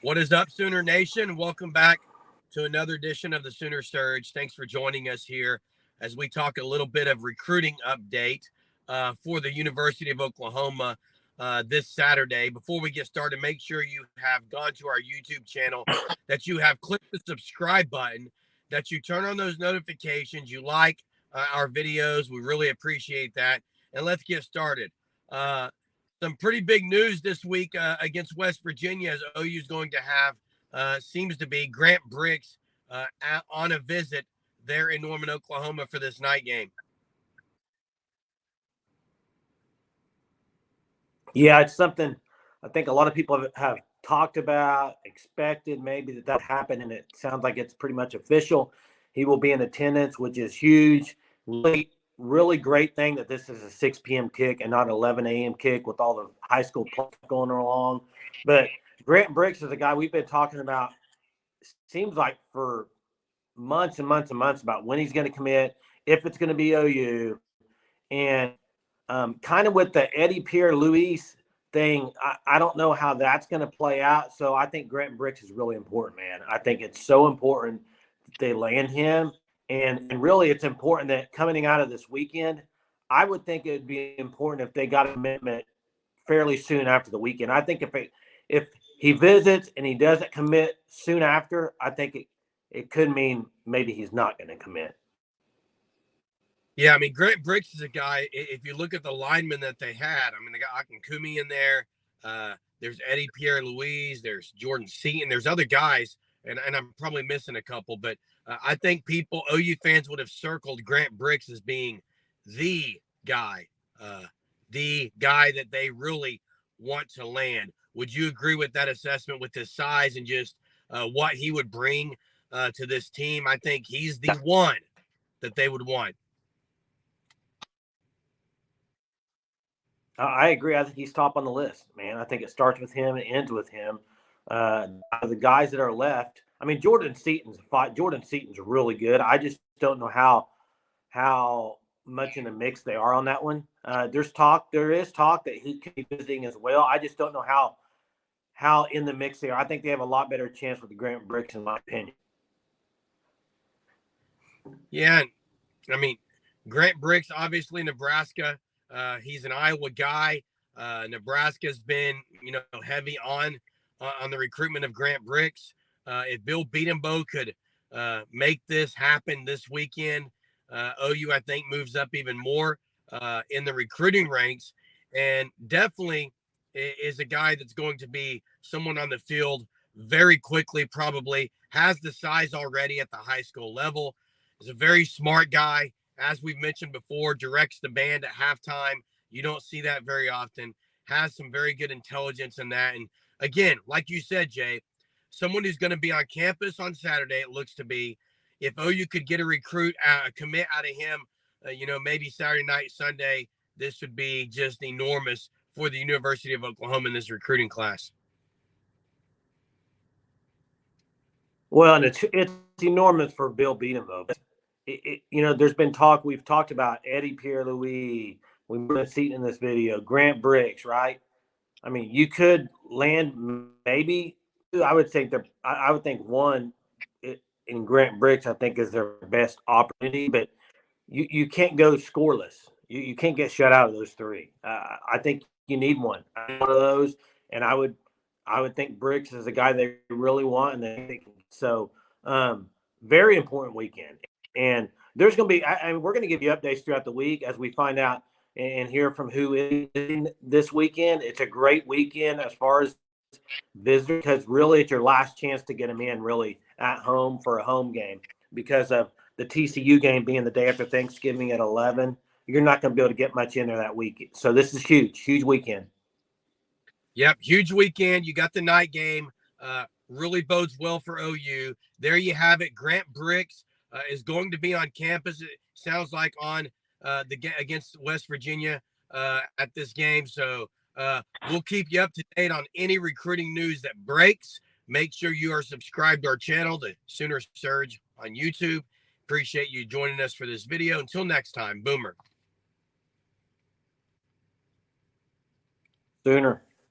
What is up, Sooner Nation? Welcome back to another edition of the Sooner Surge. Thanks for joining us here as we talk a little bit of recruiting update for the University of Oklahoma this Saturday. Before we get started, make sure you have gone to our YouTube channel, that you have clicked the subscribe button, that you turn on those notifications, you like our videos. We really appreciate that. And let's get started. Some pretty big news this week against West Virginia, as OU is going to have, seems to be Grant Brix on a visit there in Norman, Oklahoma for this night game. Yeah, it's something I think a lot of people have talked about, expected maybe that happened, and it sounds like it's pretty much official. He will be in attendance, which is huge. Really, really great thing that this is a 6 p.m. kick and not an 11 a.m. kick with all the high school play going along. But Grant Brix is a guy we've been talking about, seems like for months and months and months, about when he's going to commit, if it's going to be OU. And kind of with the Eddie Pierre-Louis thing, I don't know how that's going to play out. So I think Grant Brix is really important, man. I think it's so important that they land him. And really, it's important that coming out of this weekend, I would think it would be important if they got a commitment fairly soon after the weekend. I think if he visits and he doesn't commit soon after, I think it could mean maybe he's not going to commit. Yeah, I mean, Grant Brix is a guy, if you look at the linemen that they had, I mean, they got Akin Kumi in there. There's Eddie Pierre-Louis. There's Jordan Seaton. There's other guys, and I'm probably missing a couple, but I think OU fans would have circled Grant Brix as being the guy, uh, the guy that they really want to land. Would you agree with that assessment with his size and just what he would bring to this team? I think he's the one that they would want. I agree. I think he's top on the list, man. I think it starts with him and ends with him. The guys that are left, I mean, Jordan Seaton's really good. I just don't know how much in the mix they are on that one. There is talk that he could be visiting as well. I just don't know how in the mix they are. I think they have a lot better chance with Grant Brix, in my opinion. Yeah, I mean, Grant Brix, obviously Nebraska. He's an Iowa guy. Nebraska's been, heavy on the recruitment of Grant Brix. If Bill Bedenbaugh could make this happen this weekend, OU, I think, moves up even more in the recruiting ranks, and definitely is a guy that's going to be someone on the field very quickly, probably has the size already at the high school level. Is a very smart guy. As we've mentioned before, directs the band at halftime. You don't see that very often. Has some very good intelligence in that. And again, like you said, Jay, someone who's going to be on campus on Saturday, it looks to be. If OU could get a commit out of him, maybe Saturday night, Sunday, this would be just enormous for the University of Oklahoma in this recruiting class. Well, and it's enormous for Bill Bedenbaugh. There's been talk. We've talked about Eddie Pierre-Louis. We've been seeing in this video Grant Brix, right? I mean, you could land maybe. I would think one in Grant Brix, I think, is their best opportunity. But you can't go scoreless. You can't get shut out of those three. I think you need one of those, and I would think Brix is the guy they really want, and so very important weekend. And there's going to be, we're going to give you updates throughout the week as we find out and hear from who is in this weekend. It's a great weekend as far as visitors, because really it's your last chance to get them in really at home for a home game, because of the TCU game being the day after Thanksgiving at 11. You're not going to be able to get much in there that week. So this is huge weekend. Yep, huge weekend. You got the night game. Really bodes well for OU. There you have it. Grant Brix is going to be on campus. It sounds like on against West Virginia at this game. So we'll keep you up to date on any recruiting news that breaks. Make sure you are subscribed to our channel, the Sooner Surge on YouTube. Appreciate you joining us for this video. Until next time, Boomer. Sooner.